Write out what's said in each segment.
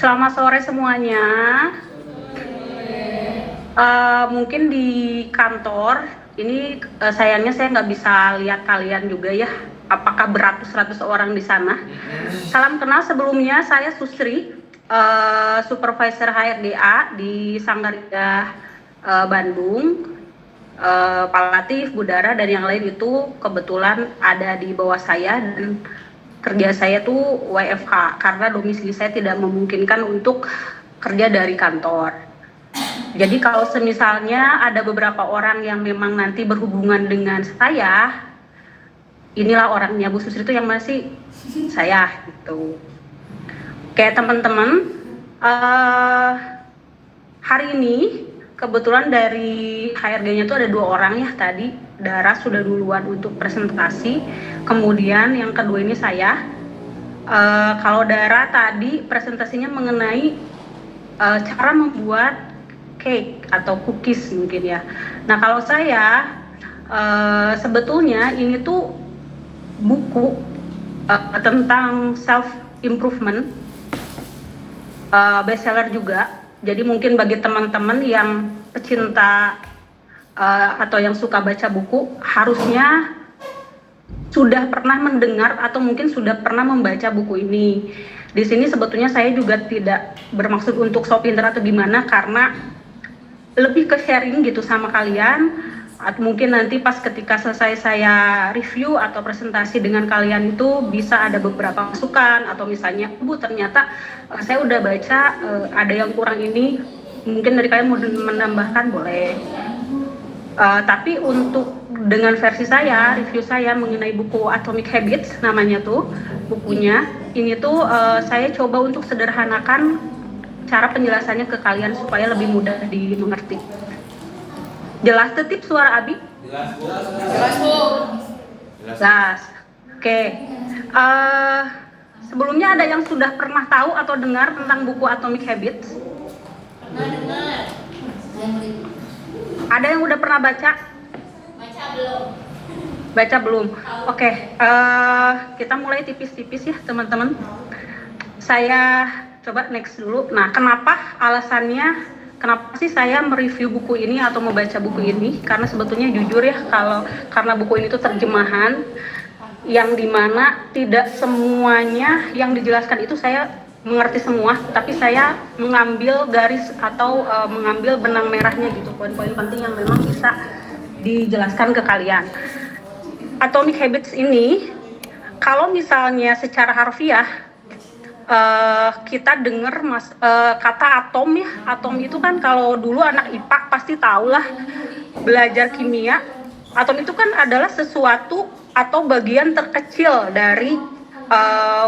Selamat sore semuanya. Mungkin di kantor ini sayangnya saya nggak bisa lihat kalian juga ya. Apakah beratus-ratus orang di sana? Salam kenal sebelumnya, saya Susri, Supervisor HRDA di Sanggarida Bandung. Pak Latif, Budara, dan yang lain itu kebetulan ada di bawah saya, dan kerja saya tuh WFH karena domisili saya tidak memungkinkan untuk kerja dari kantor. Jadi kalau semisalnya ada beberapa orang yang memang nanti berhubungan dengan saya, inilah orangnya Bu Susri itu yang masih saya gitu. Kayak teman-teman, hari ini kebetulan dari HRD-nya tuh ada 2 orang ya tadi. Dara sudah duluan untuk presentasi, kemudian yang kedua ini saya. Kalau Dara tadi presentasinya mengenai cara membuat cake atau cookies mungkin ya. Nah kalau saya sebetulnya ini tuh buku tentang self improvement, bestseller juga. Jadi mungkin bagi teman-teman yang pecinta atau yang suka baca buku harusnya sudah pernah mendengar atau mungkin sudah pernah membaca buku ini. Di sini sebetulnya saya juga tidak bermaksud untuk so pinter atau gimana, karena lebih ke sharing gitu sama kalian. Atau mungkin nanti pas ketika selesai saya review atau presentasi dengan kalian itu bisa ada beberapa masukan, atau misalnya Bu ternyata saya udah baca ada yang kurang ini, mungkin dari kalian mau menambahkan boleh. Tapi untuk dengan versi saya, review saya mengenai buku Atomic Habits namanya tuh bukunya, ini tuh saya coba untuk sederhanakan cara penjelasannya ke kalian supaya lebih mudah dimengerti. Jelas tetip suara Abi? Jelas Bu. Jelas. Oke. Sebelumnya ada yang sudah pernah tahu atau dengar tentang buku Atomic Habits? Dengar. Ada yang udah pernah baca? Baca belum? Baca belum? Oke. Kita mulai tipis-tipis ya teman-teman. Saya coba next dulu. Nah, kenapa alasannya, kenapa sih saya mereview buku ini atau membaca buku ini? Karena sebetulnya jujur ya, karena buku ini tuh terjemahan yang dimana tidak semuanya yang dijelaskan itu saya mengerti semua, tapi saya mengambil garis atau mengambil benang merahnya gitu, poin-poin penting yang memang bisa dijelaskan ke kalian. Atomic Habits ini, kalau misalnya secara harfiah kita dengar kata atom ya. Atom itu kan kalau dulu anak IPA pasti tahu lah, belajar kimia. Atom itu kan adalah sesuatu atau bagian terkecil dari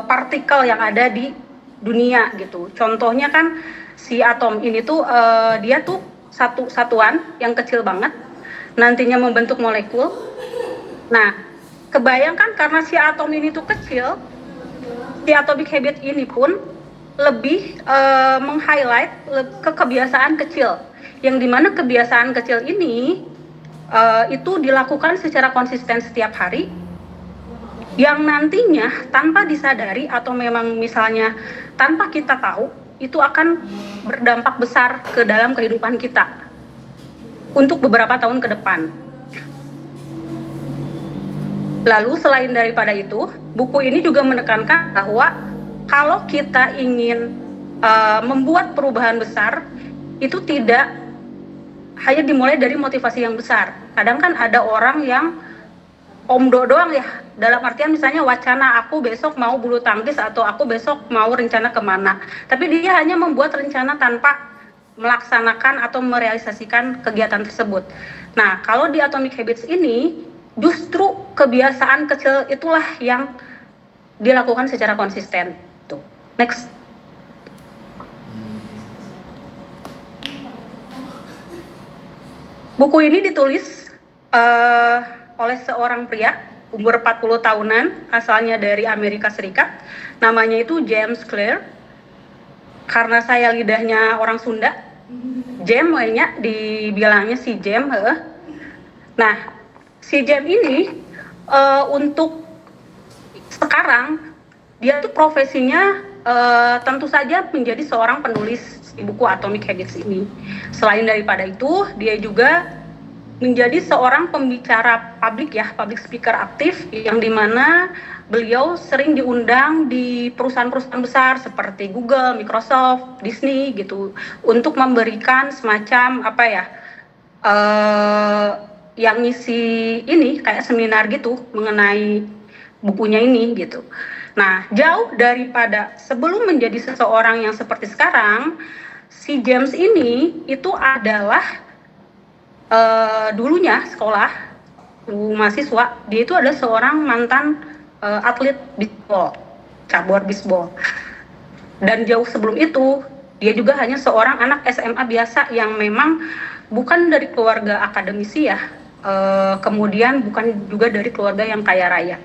partikel yang ada di dunia gitu. Contohnya kan si atom ini tuh dia tuh satu satuan yang kecil banget, nantinya membentuk molekul. Nah, kebayangkan karena si atom ini tuh kecil, si Atomic Habit ini pun lebih meng-highlight ke kebiasaan kecil, yang dimana kebiasaan kecil ini itu dilakukan secara konsisten setiap hari, yang nantinya tanpa disadari atau memang misalnya tanpa kita tahu itu akan berdampak besar ke dalam kehidupan kita untuk beberapa tahun ke depan. Lalu selain daripada itu, buku ini juga menekankan bahwa kalau kita ingin membuat perubahan besar, itu tidak hanya dimulai dari motivasi yang besar. Kadang kan ada orang yang omdo doang ya, dalam artian misalnya wacana aku besok mau bulu tangkis atau aku besok mau rencana kemana, tapi dia hanya membuat rencana tanpa melaksanakan atau merealisasikan kegiatan tersebut. Nah, kalau di Atomic Habits ini justru kebiasaan kecil itulah yang dilakukan secara konsisten. Tuh. Next. Buku ini ditulis oleh seorang pria umur 40 tahunan, asalnya dari Amerika Serikat. Namanya itu James Clear. Karena saya lidahnya orang Sunda, James kayaknya dibilangnya si James. Nah, si James ini untuk sekarang dia tuh profesinya tentu saja menjadi seorang penulis buku Atomic Habits ini. Selain daripada itu, dia juga menjadi seorang pembicara publik ya, public speaker aktif, yang dimana beliau sering diundang di perusahaan-perusahaan besar seperti Google, Microsoft, Disney gitu, untuk memberikan semacam apa ya, yang ngisi ini kayak seminar gitu mengenai bukunya ini gitu. Nah, jauh daripada sebelum menjadi seseorang yang seperti sekarang, si James ini itu adalah dulunya sekolah mahasiswa, dia itu adalah seorang mantan atlet bisbol, cabur bisbol. Dan jauh sebelum itu, dia juga hanya seorang anak SMA biasa yang memang bukan dari keluarga akademisi ya, kemudian bukan juga dari keluarga yang kaya raya.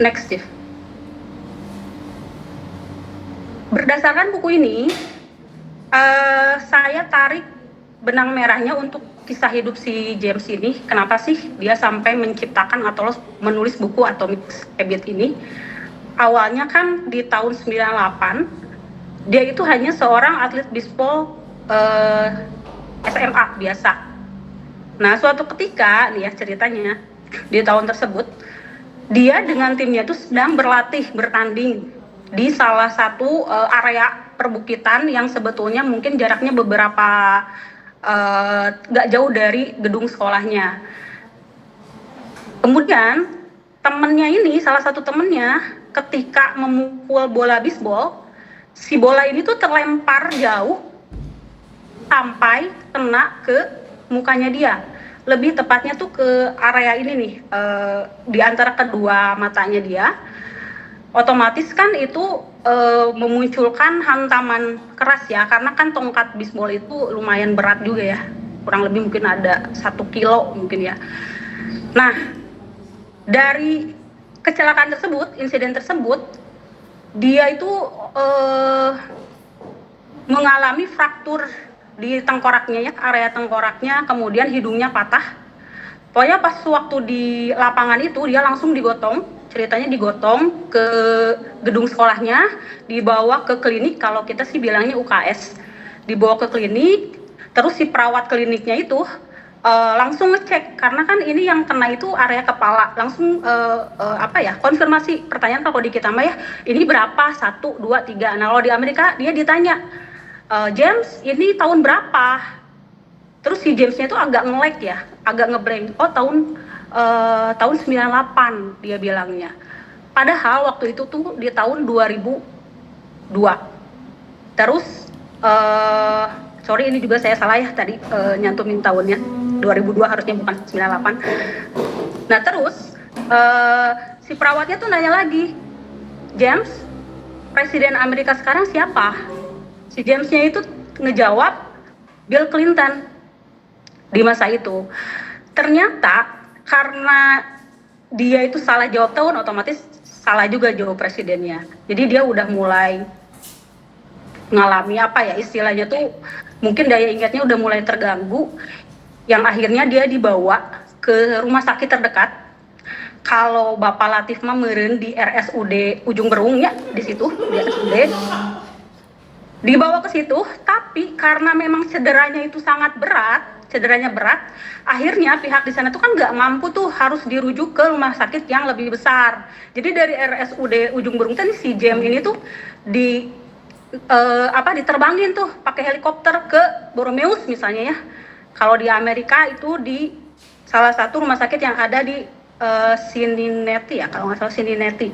Next, Steve. Berdasarkan buku ini, saya tarik benang merahnya untuk kisah hidup si James ini. Kenapa sih dia sampai menciptakan atau menulis buku Atomic Habits ini? Awalnya kan di tahun 98, dia itu hanya seorang atlet bisbol SMA biasa. Nah, suatu ketika nih ya ceritanya, di tahun tersebut dia dengan timnya itu sedang berlatih, bertanding di salah satu area perbukitan yang sebetulnya mungkin jaraknya beberapa nggak jauh dari gedung sekolahnya. Kemudian temennya ini, salah satu temennya, ketika memukul bola bisbol, si bola ini tuh terlempar jauh sampai kena ke mukanya dia. Lebih tepatnya tuh ke area ini nih, di antara kedua matanya dia. Otomatis kan itu memunculkan hantaman keras ya, karena kan tongkat bisbol itu lumayan berat juga ya, kurang lebih mungkin ada 1 kilo mungkin ya. Nah, dari kecelakaan tersebut, insiden tersebut, dia itu mengalami fraktur di tengkoraknya ya, area tengkoraknya, kemudian hidungnya patah. Pokoknya pas waktu di lapangan itu dia langsung digotong, ceritanya digotong ke gedung sekolahnya, dibawa ke klinik, kalau kita sih bilangnya UKS, dibawa ke klinik, terus si perawat kliniknya itu langsung ngecek, karena kan ini yang kena itu area kepala, langsung konfirmasi, pertanyaan kalau di kita mah ya, ini berapa, 1, 2, 3, nah kalau di Amerika dia ditanya, James ini tahun berapa? Terus si Jamesnya itu agak nge-lag ya, agak nge-blank. Oh tahun 98 dia bilangnya. Padahal waktu itu tuh di tahun 2002. Terus sorry ini juga saya salah ya tadi nyantumin tahunnya. 2002 harusnya bukan 98. Nah terus si perawatnya tuh nanya lagi, James, Presiden Amerika sekarang siapa? Si Jamesnya itu ngejawab Bill Clinton. Di masa itu ternyata karena dia itu salah jawab tahun, otomatis salah juga jawab presidennya. Jadi dia udah mulai ngalami apa ya istilahnya tuh, mungkin daya ingatnya udah mulai terganggu, yang akhirnya dia dibawa ke rumah sakit terdekat. Kalau Bapak Latif mah meureun di RSUD Ujung Berung ya, di situ di RSUD dibawa ke situ, tapi karena memang cederanya berat, akhirnya pihak di sana tuh kan nggak mampu tuh, harus dirujuk ke rumah sakit yang lebih besar. Jadi dari RSUD Ujung Berung kan si James ini tuh diterbangin tuh pakai helikopter ke Borromeus misalnya ya. Kalau di Amerika itu di salah satu rumah sakit yang ada di Cincinnati ya, kalau nggak salah Cincinnati.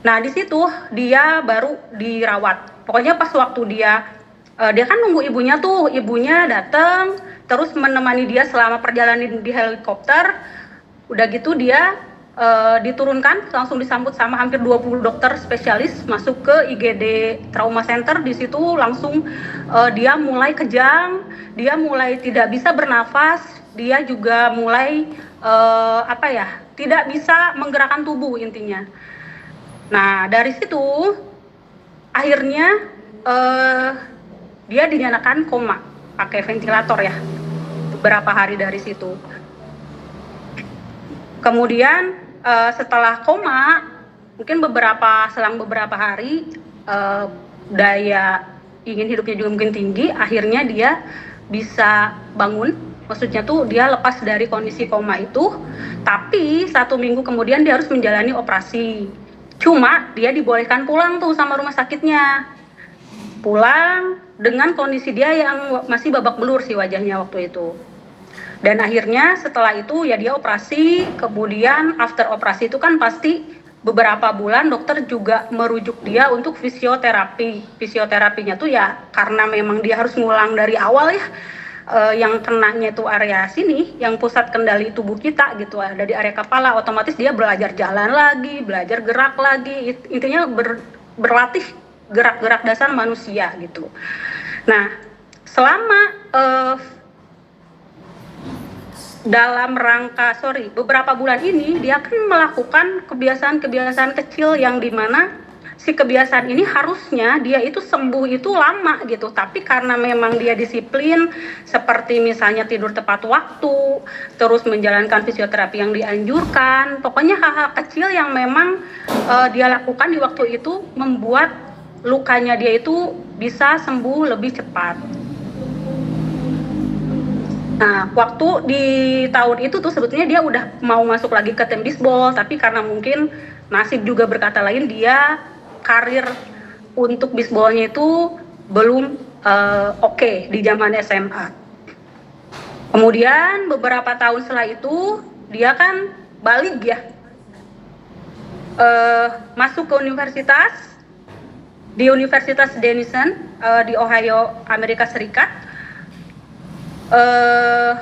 Nah di situ dia baru dirawat. Pokoknya pas waktu dia kan nunggu ibunya datang, terus menemani dia selama perjalanan di helikopter. Udah gitu dia diturunkan, langsung disambut sama hampir 20 dokter spesialis, masuk ke IGD Trauma Center. Di situ langsung dia mulai kejang, dia mulai tidak bisa bernafas, dia juga mulai tidak bisa menggerakkan tubuh intinya. Nah dari situ akhirnya dia dinyatakan koma pakai ventilator ya, beberapa hari dari situ. Kemudian setelah koma mungkin selang beberapa hari daya ingin hidupnya juga mungkin tinggi, akhirnya dia bisa bangun. Maksudnya tuh dia lepas dari kondisi koma itu, tapi 1 minggu kemudian dia harus menjalani operasi. Cuma dia dibolehkan pulang tuh sama rumah sakitnya. Pulang dengan kondisi dia yang masih babak belur sih wajahnya waktu itu. Dan akhirnya setelah itu ya dia operasi, kemudian after operasi itu kan pasti beberapa bulan dokter juga merujuk dia untuk fisioterapi. Fisioterapinya tuh ya karena memang dia harus ngulang dari awal ya, yang kenanya itu area sini, yang pusat kendali tubuh kita gitu, ada di area kepala, otomatis dia belajar jalan lagi, belajar gerak lagi, intinya berlatih gerak-gerak dasar manusia gitu. Nah, selama dalam rangka beberapa bulan ini dia akan melakukan kebiasaan-kebiasaan kecil yang dimana si kebiasaan ini harusnya dia itu sembuh itu lama gitu, tapi karena memang dia disiplin seperti misalnya tidur tepat waktu, terus menjalankan fisioterapi yang dianjurkan, pokoknya hal-hal kecil yang memang dia lakukan di waktu itu membuat lukanya dia itu bisa sembuh lebih cepat. Nah, waktu di tahun itu tuh sebetulnya dia udah mau masuk lagi ke tim bisbol, tapi karena mungkin nasib juga berkata lain, dia karir untuk bisbolnya itu belum oke di zaman SMA. Kemudian beberapa tahun setelah itu dia kan balik ya, masuk ke Universitas Denison di Ohio, Amerika Serikat.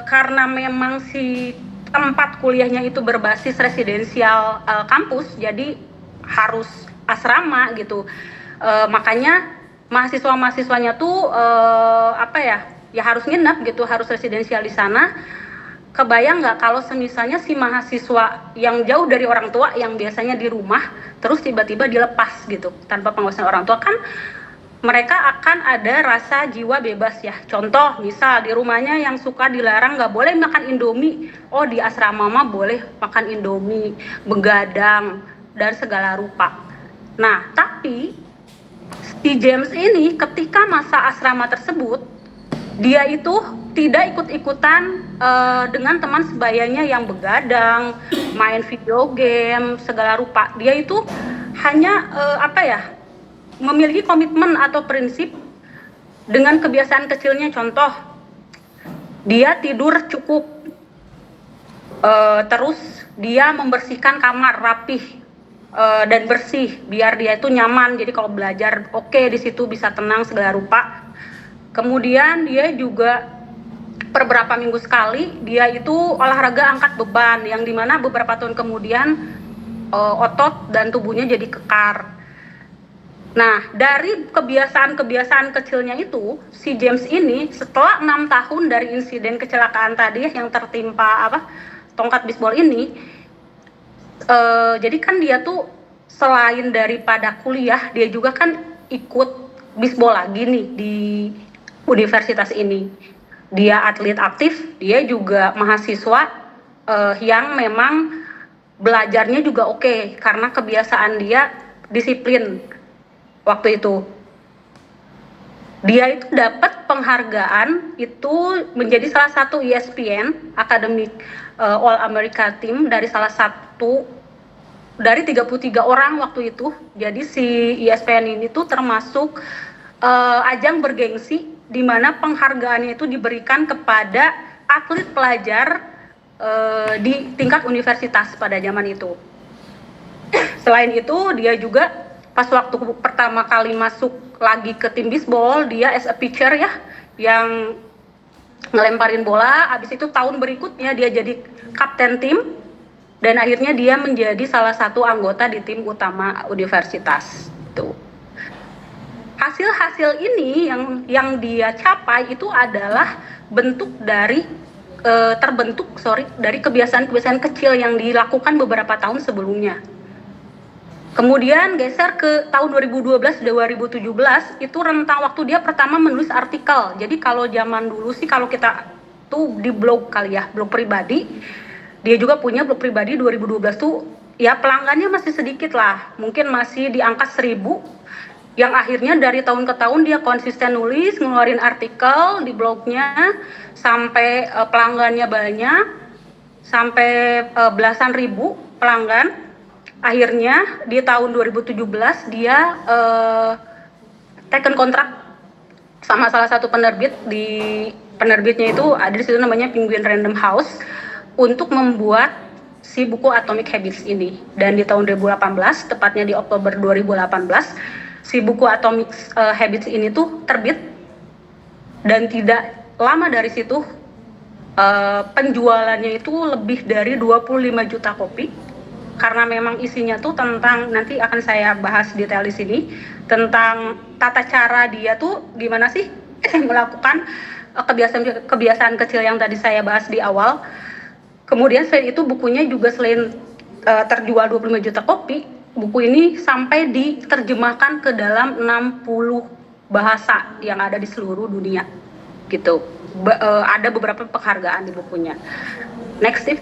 Karena memang si tempat kuliahnya itu berbasis residensial kampus, jadi harus asrama gitu. Makanya mahasiswa-mahasiswanya tuh ya harus nginep gitu, harus residensial di sana. Kebayang nggak kalau misalnya si mahasiswa yang jauh dari orang tua, yang biasanya di rumah, terus tiba-tiba dilepas gitu tanpa pengawasan orang tua, kan mereka akan ada rasa jiwa bebas ya. Contoh misal di rumahnya yang suka dilarang nggak boleh makan Indomie, oh di asrama mah boleh makan Indomie, begadang dan segala rupa. Nah, tapi si James ini ketika masa asrama tersebut, dia itu tidak ikut-ikutan dengan teman sebayanya yang begadang, main video game, segala rupa. Dia itu hanya memiliki komitmen atau prinsip dengan kebiasaan kecilnya. Contoh, dia tidur cukup, terus dia membersihkan kamar rapih dan bersih biar dia itu nyaman, jadi kalau belajar oke, di situ bisa tenang segala rupa. Kemudian dia juga per beberapa minggu sekali dia itu olahraga angkat beban, yang dimana beberapa tahun kemudian otot dan tubuhnya jadi kekar. Nah, dari kebiasaan-kebiasaan kecilnya itu, si James ini setelah 6 tahun dari insiden kecelakaan tadi yang tertimpa tongkat bisbol ini, jadi kan dia tuh selain daripada kuliah, dia juga kan ikut bisbol lagi nih di universitas ini. Dia atlet aktif, dia juga mahasiswa yang memang belajarnya juga oke, karena kebiasaan dia disiplin. Waktu itu dia itu dapat penghargaan itu menjadi salah satu ESPN Academic All America Team dari salah satu dari 33 orang waktu itu. Jadi si ESPN ini tuh termasuk ajang bergengsi di mana penghargaannya itu diberikan kepada atlet pelajar di tingkat universitas pada zaman itu. Selain itu dia juga pas waktu pertama kali masuk lagi ke tim bisbol, dia as a pitcher ya, yang ngelemparin bola. Abis itu tahun berikutnya dia jadi kapten tim, dan akhirnya dia menjadi salah satu anggota di tim utama universitas. Tuh. Hasil-hasil ini yang dia capai itu adalah bentuk dari dari kebiasaan-kebiasaan kecil yang dilakukan beberapa tahun sebelumnya. Kemudian geser ke tahun 2012-2017, itu rentang waktu dia pertama menulis artikel. Jadi kalau zaman dulu sih, kalau kita tuh di blog kali ya, blog pribadi, dia juga punya blog pribadi 2012 tuh ya pelanggannya masih sedikit lah, mungkin masih di angka 1.000, yang akhirnya dari tahun ke tahun dia konsisten nulis, ngeluarin artikel di blognya, sampai pelanggannya banyak, sampai belasan ribu pelanggan. Akhirnya di tahun 2017 dia taken kontrak sama salah satu penerbit. Di penerbitnya itu ada di situ namanya Penguin Random House untuk membuat si buku Atomic Habits ini. Dan di tahun 2018, tepatnya di Oktober 2018, si buku Atomic Habits ini tuh terbit. Dan tidak lama dari situ penjualannya itu lebih dari 25 juta kopi, karena memang isinya tuh tentang, nanti akan saya bahas detail di sini, tentang tata cara dia tuh gimana sih melakukan kebiasaan kecil yang tadi saya bahas di awal. Kemudian selain itu bukunya juga selain terjual 25 juta kopi, buku ini sampai diterjemahkan ke dalam 60 bahasa yang ada di seluruh dunia gitu. Ada beberapa penghargaan di bukunya. Next, Steve.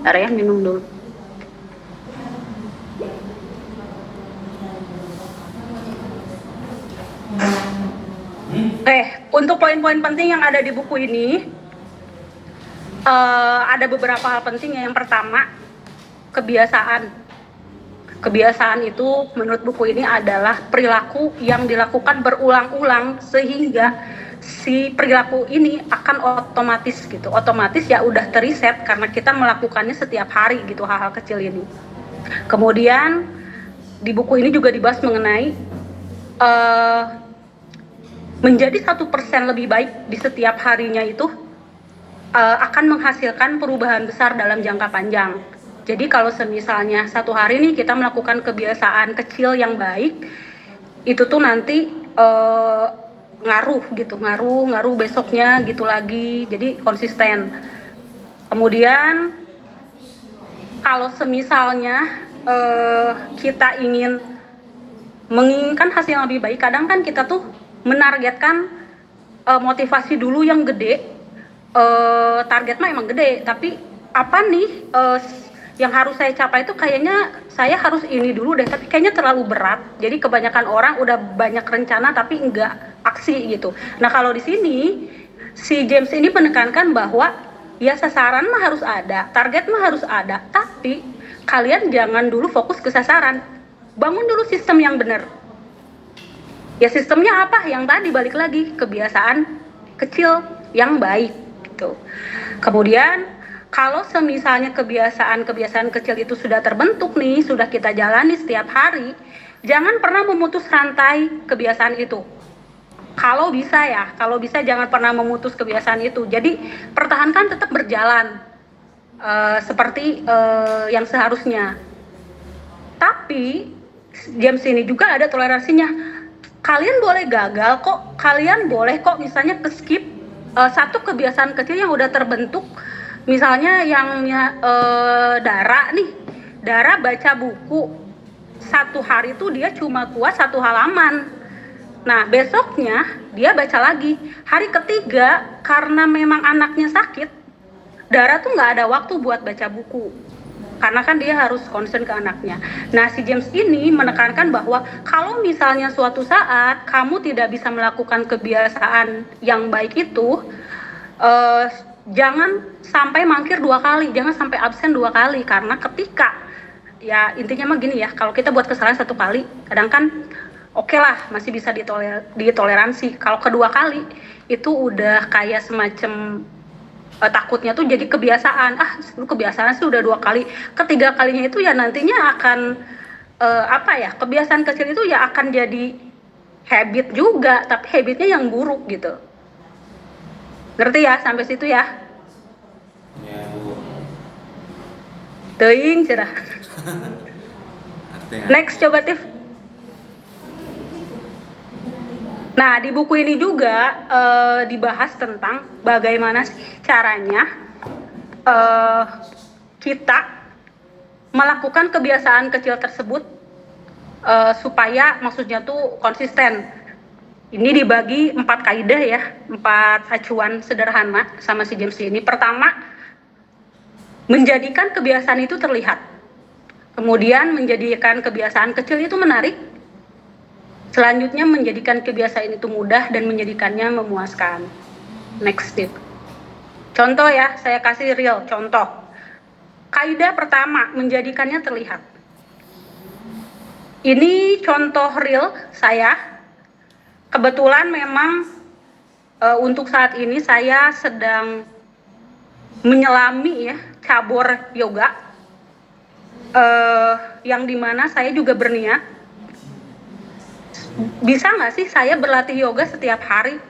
Bentar ya, minum dulu. Untuk poin-poin penting yang ada di buku ini, ada beberapa hal penting. Yang pertama, kebiasaan. Kebiasaan itu menurut buku ini adalah perilaku yang dilakukan berulang-ulang sehingga si perilaku ini akan otomatis gitu. Otomatis ya udah teriset karena kita melakukannya setiap hari gitu, hal-hal kecil ini. Kemudian di buku ini juga dibahas mengenai menjadi 1% lebih baik di setiap harinya itu akan menghasilkan perubahan besar dalam jangka panjang. Jadi kalau semisalnya satu hari nih kita melakukan kebiasaan kecil yang baik, itu tuh nanti ngaruh besoknya gitu lagi, jadi konsisten. Kemudian kalau semisalnya kita menginginkan hasil yang lebih baik, kadang kan kita tuh menargetkan motivasi dulu yang gede. Target mah emang gede, tapi apa nih yang harus saya capai itu kayaknya saya harus ini dulu deh, tapi kayaknya terlalu berat. Jadi kebanyakan orang udah banyak rencana tapi enggak aksi gitu. Nah kalau di sini si James ini menekankan bahwa ya sasaran mah harus ada, target mah harus ada, tapi kalian jangan dulu fokus ke sasaran, bangun dulu sistem yang benar. Ya sistemnya apa? Yang tadi balik lagi, kebiasaan kecil yang baik gitu. Kemudian kalau semisalnya kebiasaan kecil itu sudah terbentuk nih, sudah kita jalani setiap hari, jangan pernah memutus rantai kebiasaan itu. Kalau bisa jangan pernah memutus kebiasaan itu. Jadi pertahankan, tetap berjalan seperti yang seharusnya. Tapi James ini juga ada toleransinya. Kalian boleh gagal kok, kalian boleh kok misalnya skip satu kebiasaan kecil yang udah terbentuk. Misalnya yang Dara baca buku satu hari itu dia cuma kuat 1 halaman. Nah besoknya dia baca lagi. Hari ketiga karena memang anaknya sakit, Dara tuh nggak ada waktu buat baca buku. Karena kan dia harus concern ke anaknya. Nah si James ini menekankan bahwa kalau misalnya suatu saat kamu tidak bisa melakukan kebiasaan yang baik itu, jangan sampai mangkir 2 kali, jangan sampai absen 2 kali, karena ketika ya intinya mah gini ya, kalau kita buat kesalahan 1 kali, kadang kan oke lah masih bisa ditoleransi. Kalau kedua kali itu udah kayak semacam takutnya tuh jadi kebiasaan. Lu kebiasaan sih udah 2 kali, ketiga kalinya itu ya nantinya akan kebiasaan kecil itu ya akan jadi habit juga, tapi habitnya yang buruk gitu. Ngerti ya sampai situ ya? Ya Bu. Teuing cerah. Next coba Tif. Nah di buku ini juga dibahas tentang bagaimana sih caranya kita melakukan kebiasaan kecil tersebut supaya maksudnya tuh konsisten. Ini dibagi 4 kaidah ya, 4 acuan sederhana sama si James ini. Pertama, menjadikan kebiasaan itu terlihat. Kemudian menjadikan kebiasaan kecil itu menarik. Selanjutnya menjadikan kebiasaan itu mudah dan menjadikannya memuaskan. Next tip. Contoh ya, saya kasih real contoh. Kaidah pertama, menjadikannya terlihat. Ini contoh real saya. Kebetulan memang untuk saat ini saya sedang menyelami ya cabur yoga, yang dimana saya juga berniat, bisa nggak sih saya berlatih yoga setiap hari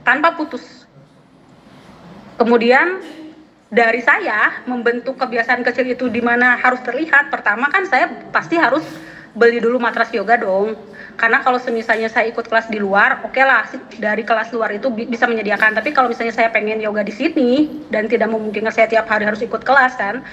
tanpa putus. Kemudian dari saya membentuk kebiasaan kecil itu di mana harus terlihat. Pertama kan saya pasti harus beli dulu matras yoga dong. Karena kalau misalnya saya ikut kelas di luar, oke lah, dari kelas luar itu bisa menyediakan. Tapi kalau misalnya saya pengen yoga di sini dan tidak memungkinkan saya tiap hari harus ikut kelas kan,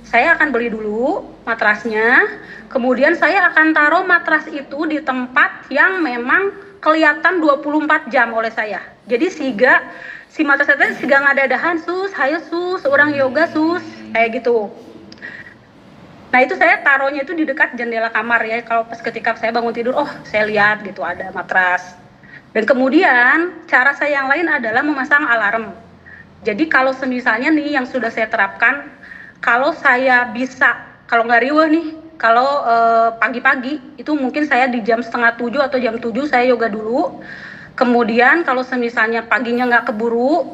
saya akan beli dulu matrasnya. Kemudian saya akan taruh matras itu di tempat yang memang kelihatan 24 jam oleh saya. Jadi sehingga si matras itu sehingga ngadadahan sus, hayo sus, orang yoga sus, kayak gitu. Nah itu saya taruhnya itu di dekat jendela kamar ya. Kalau pas ketika saya bangun tidur, oh saya lihat gitu ada matras. Dan kemudian cara saya yang lain adalah memasang alarm. Jadi kalau misalnya nih yang sudah saya terapkan, kalau saya bisa, kalau nggak riweh nih, kalau pagi-pagi itu mungkin saya di jam 6:30 atau jam 7 saya yoga dulu. Kemudian kalau misalnya paginya nggak keburu,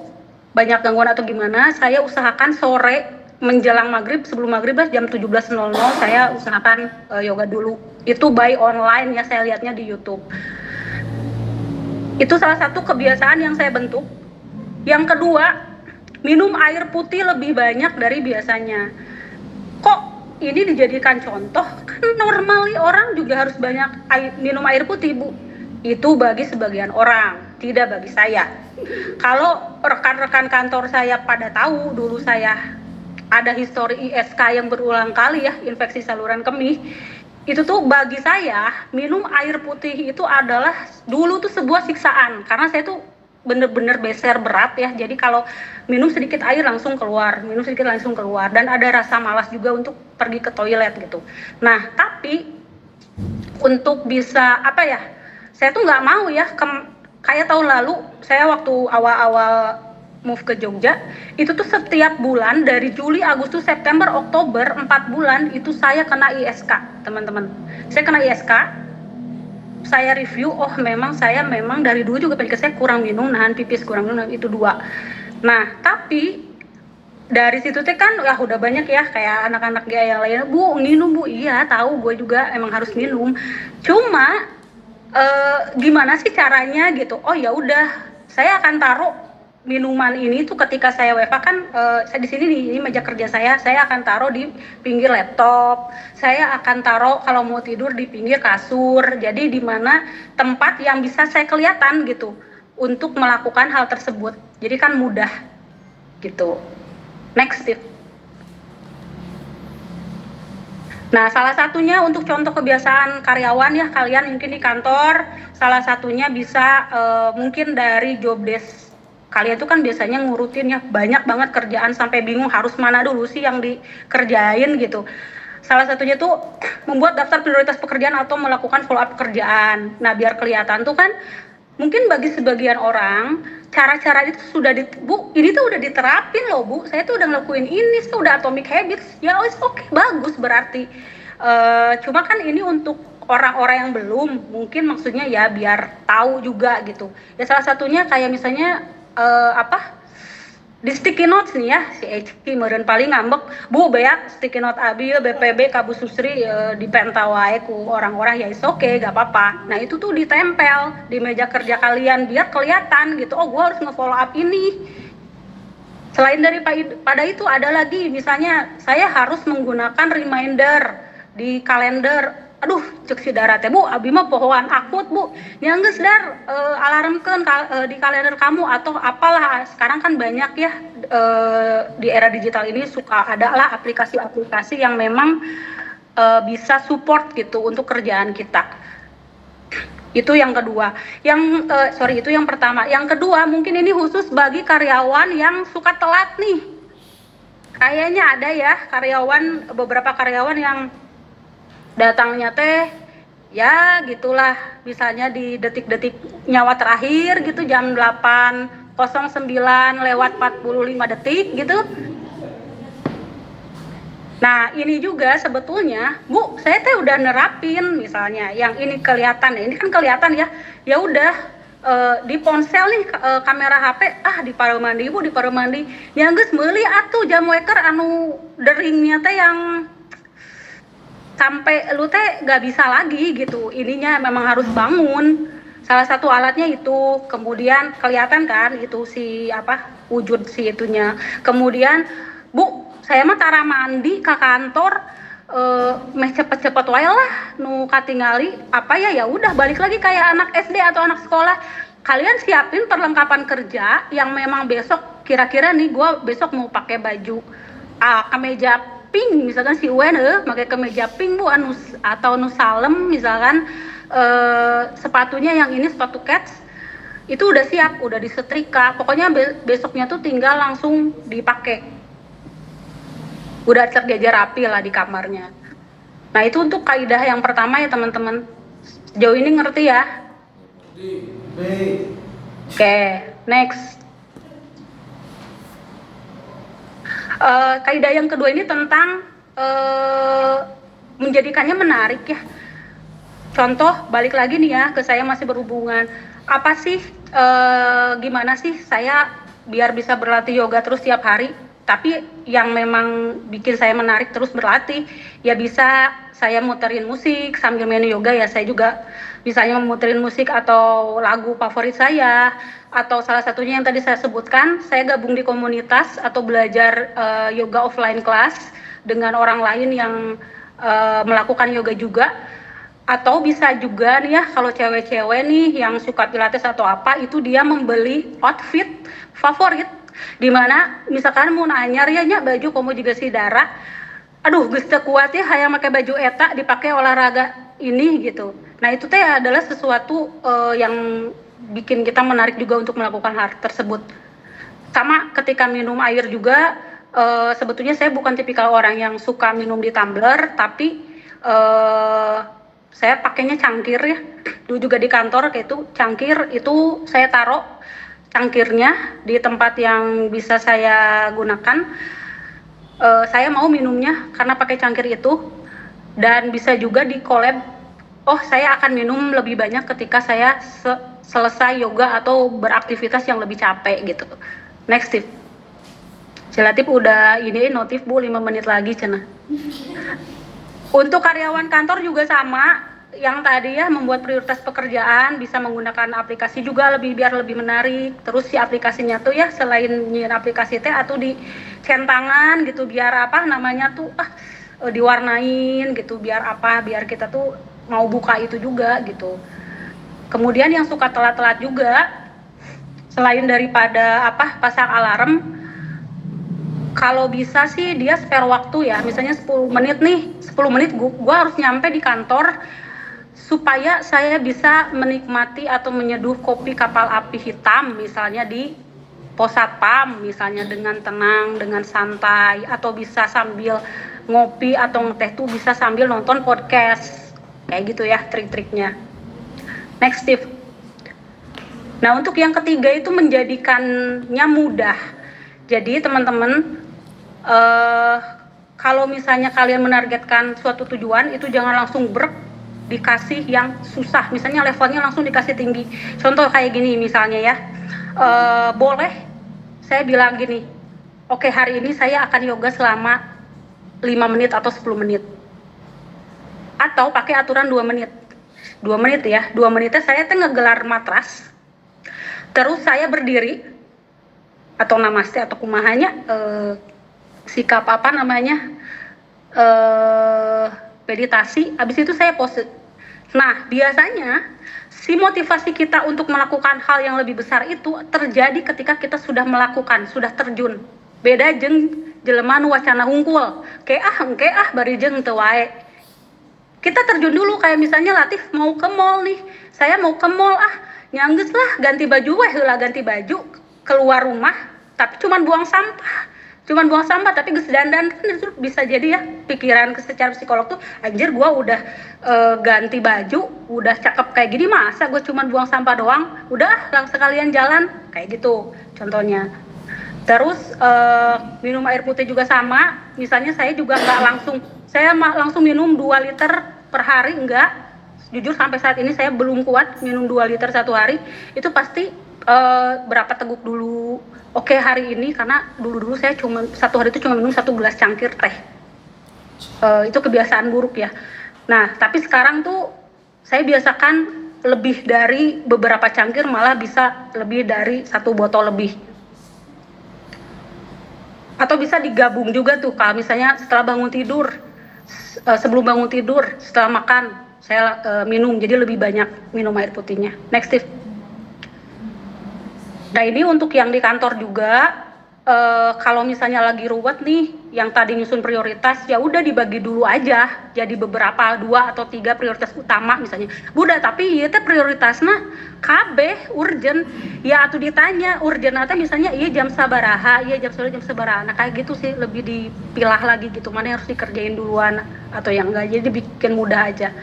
banyak gangguan atau gimana, saya usahakan sore menjelang maghrib, sebelum maghrib jam 17.00 saya usahakan yoga dulu. Itu by online ya, saya lihatnya di YouTube. Itu salah satu kebiasaan yang saya bentuk. Yang kedua, minum air putih lebih banyak dari biasanya. Kok ini dijadikan contoh? Kan normally orang juga harus banyak minum air putih, Bu. Itu bagi sebagian orang, tidak bagi saya. Kalau rekan-rekan kantor saya pada tahu dulu saya ada histori ISK yang berulang kali ya, infeksi saluran kemih. Itu tuh bagi saya minum air putih itu adalah dulu tuh sebuah siksaan, karena saya tuh bener-bener beser berat ya. Jadi kalau minum sedikit air langsung keluar, minum sedikit langsung keluar, dan ada rasa malas juga untuk pergi ke toilet gitu. Nah tapi untuk bisa apa ya, saya tuh nggak mau ya kayak tahun lalu saya waktu awal-awal move ke Jogja, itu tuh setiap bulan dari Juli, Agustus, September, Oktober, 4 bulan itu saya kena ISK, teman-teman. Saya kena ISK, saya review, oh memang saya memang dari dulu juga penyakit saya kurang minum, nahan pipis, kurang minum, itu 2. Nah, tapi dari situ teh kan ya udah banyak ya kayak anak-anak gaya yang lain, Bu, minum Bu, iya tahu gue juga emang harus minum. Cuma gimana sih caranya gitu? Oh ya udah, saya akan taruh minuman ini tuh ketika saya WFH kan, saya di sini nih, ini meja kerja saya akan taruh di pinggir laptop, saya akan taruh kalau mau tidur di pinggir kasur, jadi di mana tempat yang bisa saya kelihatan gitu untuk melakukan hal tersebut, jadi kan mudah gitu. Next tip. Nah, salah satunya untuk contoh kebiasaan karyawan ya, kalian mungkin di kantor, salah satunya bisa mungkin dari job desk. Kalian tuh kan biasanya ngurutin ya, banyak banget kerjaan sampai bingung harus mana dulu sih yang dikerjain gitu. Salah satunya tuh membuat daftar prioritas pekerjaan atau melakukan follow up pekerjaan. Nah, biar kelihatan tuh kan, mungkin bagi sebagian orang cara-cara itu sudah Bu, ini tuh udah diterapin loh Bu, saya tuh udah ngelakuin ini, saya udah atomic habits. Ya oke, bagus berarti. Cuma kan ini untuk orang-orang yang belum, mungkin maksudnya ya biar tahu juga gitu. Ya salah satunya kayak misalnya di sticky notes nih ya, si Eci meureun paling ngambek, Bu beak sticky note abi BPB Kabu Susri di pentawai ku orang-orang, ya oke, gak apa-apa. Nah itu tuh ditempel di meja kerja kalian biar kelihatan gitu, oh gue harus nge-follow up ini. Selain daripada itu ada lagi, misalnya saya harus menggunakan reminder di kalender. Aduh, cek si darat ya Bu, abi mah pohoan akut Bu, yang geus dar alarmkeun di kalender kamu atau apalah. Sekarang kan banyak ya di era digital ini suka ada lah aplikasi-aplikasi yang memang bisa support gitu untuk kerjaan kita. Itu yang kedua. Itu yang pertama. Yang kedua, mungkin ini khusus bagi karyawan yang suka telat nih. Kayaknya ada ya beberapa karyawan yang datangnya teh ya gitulah, misalnya di detik-detik nyawa terakhir gitu, jam 8.09 lewat 45 detik gitu. Nah, ini juga sebetulnya, Bu, saya teh udah nerapin misalnya yang ini kelihatan, ini kan kelihatan ya. Ya udah di ponsel nih kamera HP di pareu mandi Bu, di pareu mandi. Ya geus meuli atuh jam waker anu deringnya teh yang sampai lu teh gak bisa lagi gitu. Ininya memang harus bangun. Salah satu alatnya itu, kemudian kelihatan kan itu wujud si itunya. Kemudian, Bu, saya mah tara mandi ke kantor meh cepet-cepet wae lah nu katingali ya udah balik lagi kayak anak SD atau anak sekolah. Kalian siapin perlengkapan kerja yang memang besok kira-kira nih gue besok mau pakai baju kemeja pink misalkan si Wen pakai kemeja pink Bu atau nu salem misalkan sepatunya yang ini sepatu cats itu udah siap, udah disetrika. Pokoknya besoknya tuh tinggal langsung dipakai. Udah terjajar rapi lah di kamarnya. Nah, itu untuk kaidah yang pertama ya teman-teman. Sejauh ini ngerti ya? Oke, next. Kaidah yang kedua ini tentang menjadikannya menarik ya. Contoh, balik lagi nih ya, ke saya masih berhubungan. Apa sih, gimana sih saya biar bisa berlatih yoga terus tiap hari? Tapi yang memang bikin saya menarik terus berlatih, ya bisa saya muterin musik sambil main yoga ya, saya juga misalnya memuterin musik atau lagu favorit saya, atau salah satunya yang tadi saya sebutkan, saya gabung di komunitas atau belajar yoga offline class dengan orang lain yang melakukan yoga juga. Atau bisa juga nih ya, kalau cewek-cewek nih yang suka pilates atau apa, itu dia membeli outfit favorit, dimana misalkan mau nanyar ya baju kamu juga si Dara, aduh geus teu kuat ya hayang make baju eta dipakai olahraga ini gitu. Nah itu teh adalah sesuatu yang bikin kita menarik juga untuk melakukan hal tersebut. Sama ketika minum air juga, sebetulnya saya bukan tipikal orang yang suka minum di tumbler, tapi saya pakainya cangkir ya. Dulu juga di kantor kayak itu cangkir itu saya taruh cangkirnya di tempat yang bisa saya gunakan. Saya mau minumnya karena pakai cangkir itu, dan bisa juga di collab. Oh, saya akan minum lebih banyak ketika saya selesai yoga atau beraktivitas yang lebih capek gitu. Next tip. Cilatip udah ini notif Bu 5 menit lagi cenah. Untuk karyawan kantor juga sama, yang tadi ya membuat prioritas pekerjaan bisa menggunakan aplikasi juga biar lebih menarik. Terus si aplikasinya tuh ya selain nyiar aplikasi teh atau di centangan gitu biar diwarnain gitu biar kita tuh mau buka itu juga gitu. Kemudian yang suka telat-telat juga, selain daripada pasang alarm, kalau bisa sih dia spare waktu ya, misalnya 10 menit gue harus nyampe di kantor supaya saya bisa menikmati atau menyeduh kopi kapal api hitam misalnya di pos satpam misalnya dengan tenang, dengan santai, atau bisa sambil ngopi atau ngeteh tuh bisa sambil nonton podcast kayak gitu ya trik-triknya. Next tip. Nah untuk yang ketiga itu menjadikannya mudah. Jadi teman-teman, kalau misalnya kalian menargetkan suatu tujuan itu jangan langsung dikasih yang susah, misalnya levelnya langsung dikasih tinggi. Contoh kayak gini misalnya ya, boleh saya bilang gini, oke, hari ini saya akan yoga selama 5 menit atau 10 menit, atau pakai aturan 2 menit ya, 2 menitnya saya ngegelar matras, terus saya berdiri atau namaste atau kumahanya, sikap meditasi, habis itu saya pose. Nah biasanya si motivasi kita untuk melakukan hal yang lebih besar itu terjadi ketika kita sudah melakukan, sudah terjun. Beda jeung jelema nu wacana hungkul, engke bari jeung teu wae kita terjun dulu, kayak misalnya Latif mau ke mall nih, saya mau ke mall, nyangges lah ganti baju ganti baju keluar rumah, tapi cuman buang sampah tapi geus dandan kan itu bisa jadi ya pikiran secara psikolog tuh, anjir gua udah ganti baju udah cakep kayak gini, masa gua cuman buang sampah doang, udah langsung sekalian jalan kayak gitu contohnya. Terus minum air putih juga sama, misalnya saya juga nggak langsung minum 2 liter per hari, enggak. Jujur sampai saat ini saya belum kuat minum 2 liter satu hari. Itu pasti berapa teguk dulu. Oke, hari ini karena dulu saya cuma satu hari itu cuma minum 1 gelas cangkir teh. Itu kebiasaan buruk ya. Nah, tapi sekarang tuh saya biasakan lebih dari beberapa cangkir, malah bisa lebih dari 1 botol lebih. Atau bisa digabung juga tuh, kalau misalnya setelah bangun tidur, sebelum bangun tidur, setelah makan saya minum, jadi lebih banyak minum air putihnya. Next tip. Nah ini untuk yang di kantor juga, kalau misalnya lagi ruwet nih, yang tadi nyusun prioritas, ya udah dibagi dulu aja, jadi beberapa 2 atau 3 prioritas utama misalnya. Budak tapi ieu teh prioritasna kabeh urgent, ya atuh ditanya urgent atau misalnya iya jam sabaraha, iya jam sabaraha. Nah kayak gitu sih, lebih dipilah lagi gitu, mana yang harus dikerjain duluan atau yang enggak, jadi bikin mudah aja.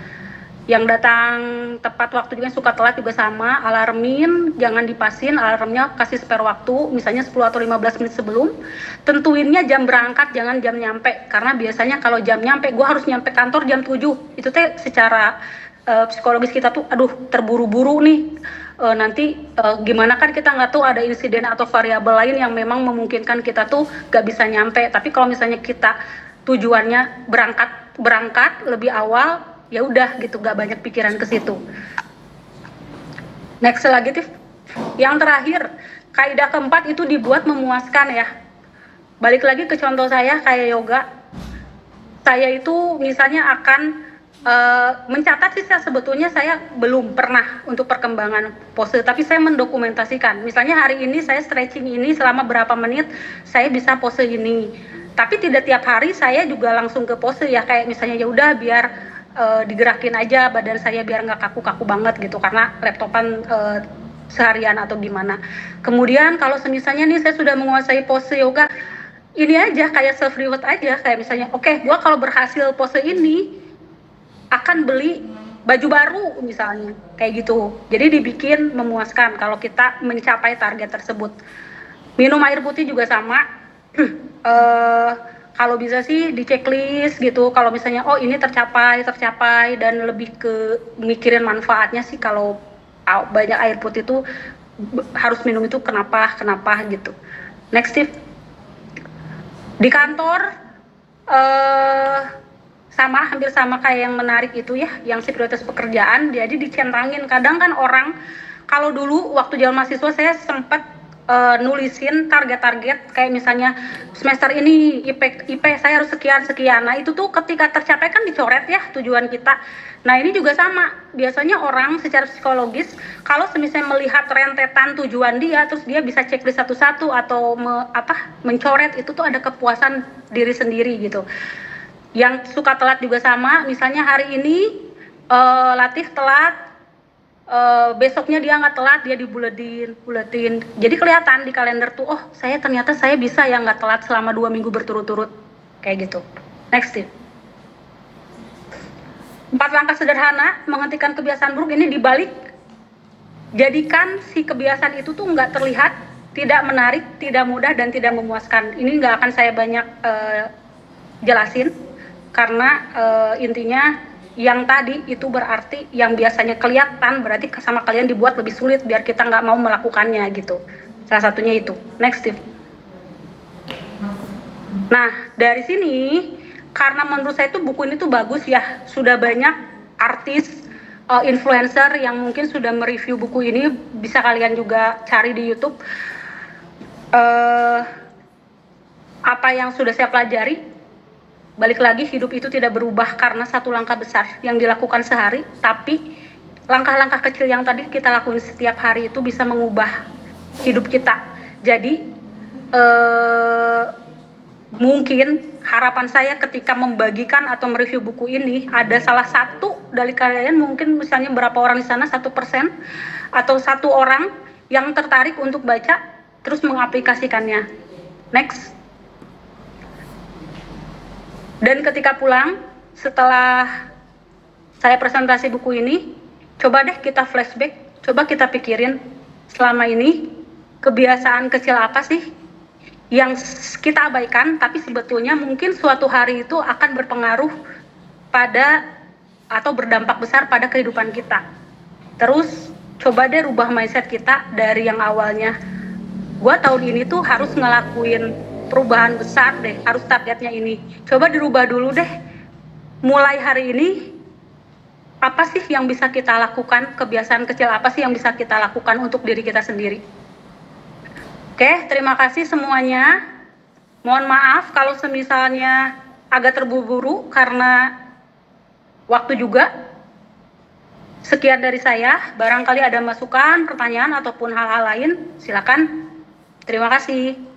Yang datang tepat waktu juga, suka telat juga sama, alarmin jangan dipasin, alarmnya kasih spare waktu, misalnya 10 atau 15 menit sebelum. Tentuinnya jam berangkat, jangan jam nyampe, karena biasanya kalau jam nyampe, gue harus nyampe kantor jam 7, itu teh secara psikologis kita tuh, aduh terburu-buru nih, nanti gimana kan kita nggak tahu ada insiden atau variabel lain yang memang memungkinkan kita tuh nggak bisa nyampe. Tapi kalau misalnya kita tujuannya berangkat lebih awal, ya udah gitu, nggak banyak pikiran ke situ. Next lagi, yang terakhir, kaidah keempat itu dibuat memuaskan ya. Balik lagi ke contoh saya kayak yoga, saya itu misalnya akan mencatat sih, sebetulnya saya belum pernah untuk perkembangan pose, tapi saya mendokumentasikan. Misalnya hari ini saya stretching ini selama berapa menit, saya bisa pose ini. Tapi tidak tiap hari saya juga langsung ke pose ya, kayak misalnya ya udah biar digerakin aja badan saya biar nggak kaku-kaku banget gitu karena laptopan seharian atau gimana. Kemudian kalau misalnya nih saya sudah menguasai pose yoga, ini aja kayak self reward aja, kayak misalnya oke, gua kalau berhasil pose ini akan beli baju baru misalnya, kayak gitu. Jadi dibikin memuaskan kalau kita mencapai target tersebut. Minum air putih juga sama. Kalau bisa sih di checklist gitu, kalau misalnya oh ini tercapai dan lebih ke mikirin manfaatnya sih. Kalau banyak air putih itu harus minum itu kenapa gitu. Next tip, di kantor hampir sama kayak yang menarik itu ya, yang si prioritas pekerjaan, jadi dicentangin. Kadang kan orang, kalau dulu waktu zaman mahasiswa saya sempat nulisin target-target, kayak misalnya semester ini IP saya harus sekian. Nah itu tuh ketika tercapai kan dicoret ya tujuan kita. Nah ini juga sama, biasanya orang secara psikologis kalau misalnya melihat rentetan tujuan dia, terus dia bisa checklist satu-satu atau mencoret, itu tuh ada kepuasan diri sendiri gitu. Yang suka telat juga sama, misalnya hari ini Latif telat, besoknya dia nggak telat, dia dibuletin. Jadi kelihatan di kalender tuh, oh ternyata saya bisa yang nggak telat selama 2 minggu berturut-turut, kayak gitu. Next tip, 4 langkah sederhana menghentikan kebiasaan buruk. Ini dibalik, jadikan si kebiasaan itu tuh nggak terlihat, tidak menarik, tidak mudah, dan tidak memuaskan. Ini nggak akan saya banyak jelasin, karena intinya yang tadi itu berarti yang biasanya kelihatan berarti sama kalian dibuat lebih sulit biar kita nggak mau melakukannya gitu. Salah satunya itu. Next tip. Nah dari sini, karena menurut saya itu buku ini tuh bagus ya, sudah banyak artis, influencer yang mungkin sudah mereview buku ini, bisa kalian juga cari di YouTube. Apa yang sudah saya pelajari, balik lagi, hidup itu tidak berubah karena satu langkah besar yang dilakukan sehari, tapi langkah-langkah kecil yang tadi kita lakukan setiap hari itu bisa mengubah hidup kita. Jadi mungkin harapan saya ketika membagikan atau mereview buku ini ada salah satu dari kalian, mungkin misalnya berapa orang di sana, 1% atau 1 orang yang tertarik untuk baca terus mengaplikasikannya. Next. Dan ketika pulang setelah saya presentasi buku ini, coba deh kita flashback, coba kita pikirin selama ini kebiasaan kecil apa sih yang kita abaikan, tapi sebetulnya mungkin suatu hari itu akan berpengaruh pada atau berdampak besar pada kehidupan kita. Terus coba deh rubah mindset kita dari yang awalnya, gua tahun ini tuh harus ngelakuin perubahan besar deh, harus targetnya ini. Coba dirubah dulu deh, mulai hari ini apa sih yang bisa kita lakukan, kebiasaan kecil apa sih yang bisa kita lakukan untuk diri kita sendiri. Oke, terima kasih semuanya. Mohon maaf kalau semisalnya agak terburu-buru karena waktu juga. Sekian dari saya. Barangkali ada masukan, pertanyaan, ataupun hal-hal lain, silakan. Terima kasih.